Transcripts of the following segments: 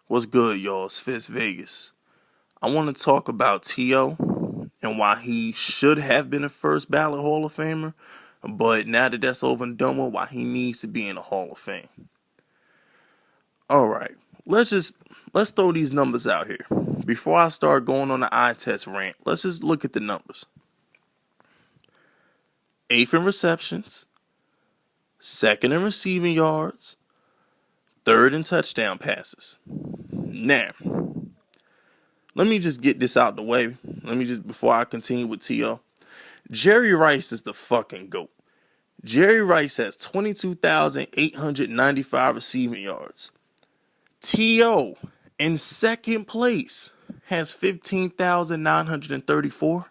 What's good, y'all? It's Fisk Vegas. I want to talk about T.O. and why he should have been a first ballot Hall of Famer, but now that that's over and done with, why he needs to be in the Hall of Fame. Alright, let's throw these numbers out here. Before I start going on the eye test rant, let's just look at the numbers. 8th in receptions, 2nd in receiving yards, 3rd in touchdown passes. Now, let me just get this out the way. Before I continue with T.O. Jerry Rice is the fucking GOAT. Jerry Rice has 22,895 receiving yards. T.O. in second place has 15,934.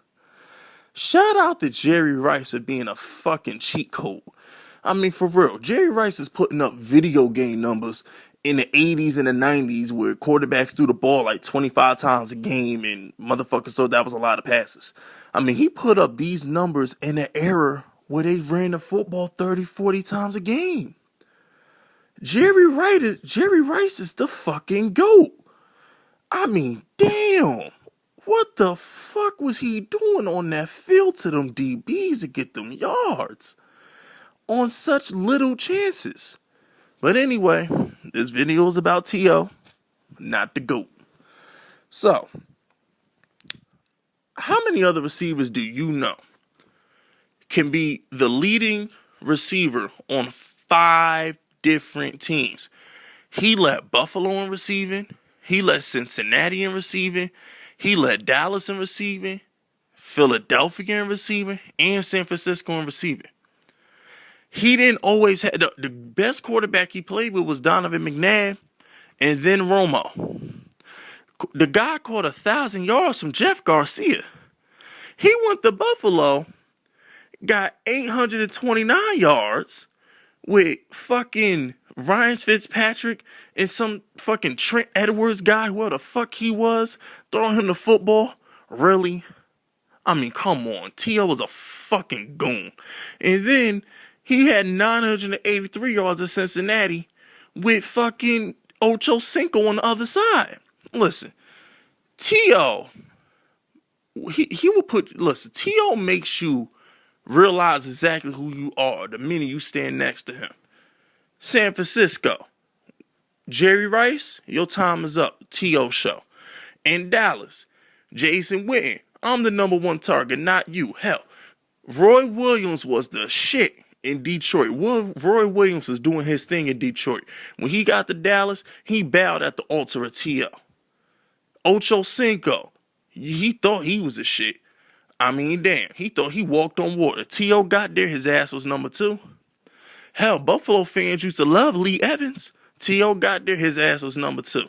Shout out to Jerry Rice for being a fucking cheat code. I mean, for real, Jerry Rice is putting up video game numbers in the 80s and the 90s where quarterbacks threw the ball like 25 times a game and motherfuckers thought that was a lot of passes. I mean, he put up these numbers in an era where they ran the football 30, 40 times a game. Jerry Rice is the fucking GOAT. I mean, damn. What the fuck was he doing on that field to them DBs to get them yards on such little chances? But anyway, this video is about T.O., not the GOAT. So, how many other receivers do you know can be the leading receiver on 5 different teams? He led Buffalo in receiving. He led Cincinnati in receiving. He led Dallas in receiving, Philadelphia in receiving, and San Francisco in receiving. He didn't always have the best quarterback he played with was Donovan McNabb and then Romo. The guy caught 1,000 yards from Jeff Garcia. He went to Buffalo, got 829 yards with fucking Ryan Fitzpatrick and some fucking Trent Edwards guy, whoever the fuck he was, throwing him the football. Really? I mean, come on. T.O. was a fucking goon. And then he had 983 yards in Cincinnati with fucking Ocho Cinco on the other side. Listen, T.O. He will put, listen, T.O. makes you realize exactly who you are the minute you stand next to him. San Francisco, Jerry Rice, your time is up. T.O. show. In Dallas, Jason Witten, I'm the number one target, not you. Hell, Roy Williams was the shit in Detroit. Roy Williams was doing his thing in Detroit. When he got to Dallas, he bowed at the altar of T.O. Ocho Cinco, he thought he was a shit. I mean, damn, he thought he walked on water. T.O. got there, his ass was number 2. Hell, Buffalo fans used to love Lee Evans. T.O. got there, his ass was number 2.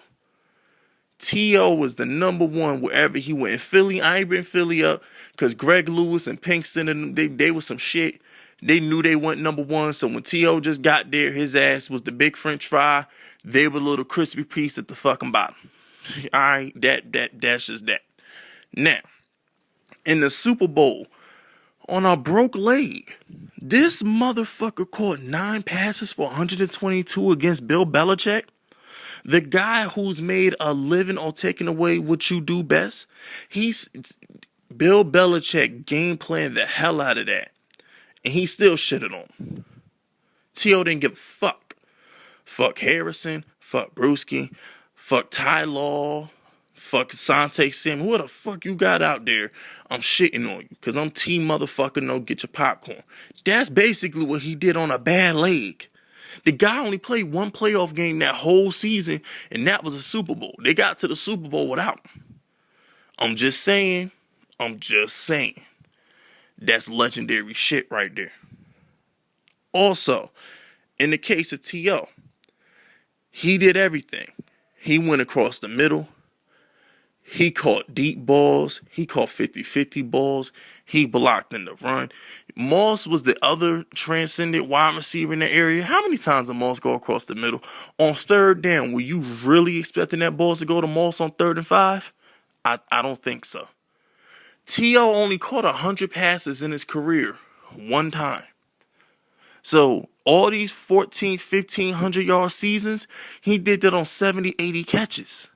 T.O. was the number 1 wherever he went. In Philly, I ain't been Philly up because Greg Lewis and Pinkston, and they was some shit. They knew they went number 1, so when T.O. just got there, his ass was the big French fry. They were a little crispy piece at the fucking bottom. Alright, that's just that. Now, in the Super Bowl, on a broke leg, this motherfucker caught 9 passes for 122 against Bill Belichick. The guy who's made a living on taking away what you do best. Bill Belichick game planned the hell out of that. And he still shitted on him. T.O. didn't give a fuck. Fuck Harrison. Fuck Brewski. Fuck Ty Law. Fuck Sante Sim. Who the fuck you got out there? I'm shitting on you. Because I'm team motherfucker no get your popcorn. That's basically what he did on a bad leg. The guy only played 1 playoff game that whole season. And that was a Super Bowl. They got to the Super Bowl without him. I'm just saying. That's legendary shit right there. Also, in the case of T.O., he did everything. He went across the middle. He caught deep balls. He caught 50-50 balls. He blocked in the run. Moss was the other transcendent wide receiver in the area. How many times did Moss go across the middle? On 3rd down, were you really expecting that ball to go to Moss on 3rd and 5? I don't think so. T.O. only caught 100 passes in his career 1 time. So all these 1,500 yard seasons, he did that on 70, 80 catches.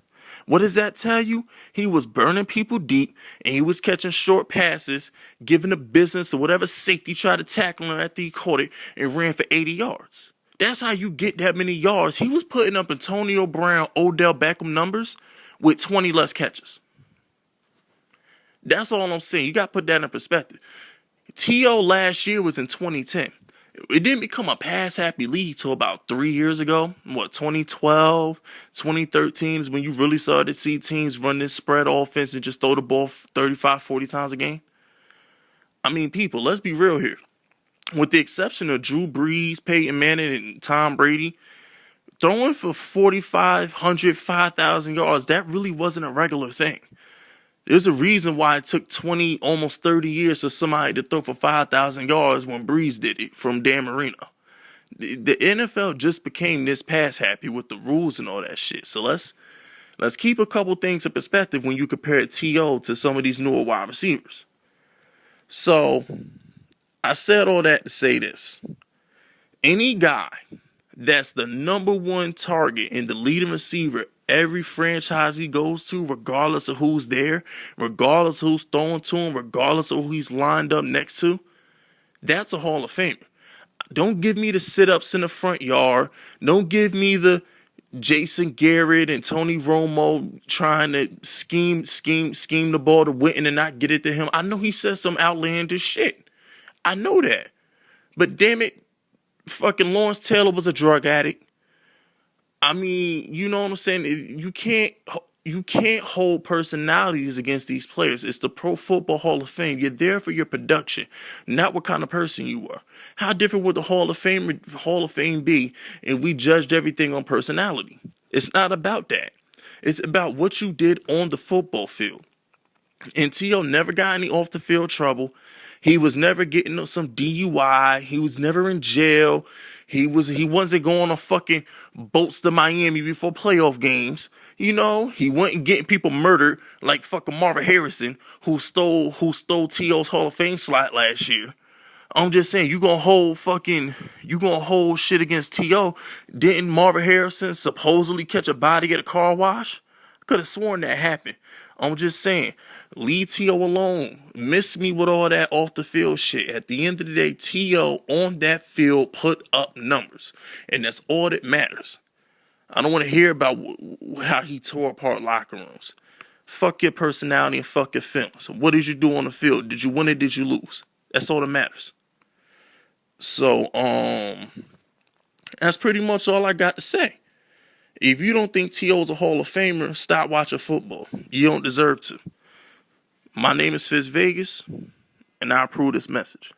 What does that tell you? He was burning people deep, and he was catching short passes, giving the business or whatever safety tried to tackle him after he caught it and ran for 80 yards. That's how you get that many yards. He was putting up Antonio Brown, Odell Beckham numbers with 20 less catches. That's all I'm saying. You got to put that in perspective. T.O. last year was in 2010. It didn't become a pass-happy league till about 3 years ago. 2012, 2013 is when you really started to see teams run this spread offense and just throw the ball 35, 40 times a game. I mean, people, let's be real here. With the exception of Drew Brees, Peyton Manning, and Tom Brady, throwing for 4,500, 5,000 yards, that really wasn't a regular thing. There's a reason why it took 20, almost 30 years for somebody to throw for 5,000 yards when Breeze did it from Dan Marino. The NFL just became this pass happy with the rules and all that shit. So let's keep a couple things in perspective when you compare T.O. to some of these newer wide receivers. So I said all that to say this. Any guy that's the number one target and the leading receiver every franchise he goes to, regardless of who's there, regardless of who's throwing to him, regardless of who he's lined up next to, that's a Hall of Famer. Don't give me the sit-ups in the front yard. Don't give me the Jason Garrett and Tony Romo trying to scheme the ball to Witten and not get it to him. I know he says some outlandish shit. I know that. But damn it, fucking Lawrence Taylor was a drug addict. I mean, you know what I'm saying? You can't hold personalities against these players. It's the Pro Football Hall of Fame. You're there for your production, not what kind of person you were. How different would the Hall of Fame be if we judged everything on personality? It's not about that. It's about what you did on the football field. And T.O. never got any off the field trouble. He was never getting some DUI. He was never in jail. He wasn't going on fucking boats to Miami before playoff games. You know, he wasn't getting people murdered like fucking Marvin Harrison, who stole T.O.'s Hall of Fame slot last year. I'm just saying, you gonna hold shit against T.O. Didn't Marvin Harrison supposedly catch a body at a car wash? Could have sworn that happened. I'm just saying, leave T.O. alone. Miss me with all that off the field shit. At the end of the day, T.O. on that field put up numbers. And that's all that matters. I don't want to hear about how he tore apart locker rooms. Fuck your personality and fuck your feelings. What did you do on the field? Did you win or did you lose? That's all that matters. So, that's pretty much all I got to say. If you don't think T.O. is a Hall of Famer, stop watching football. You don't deserve to. My name is Fisk Vegas, and I approve this message.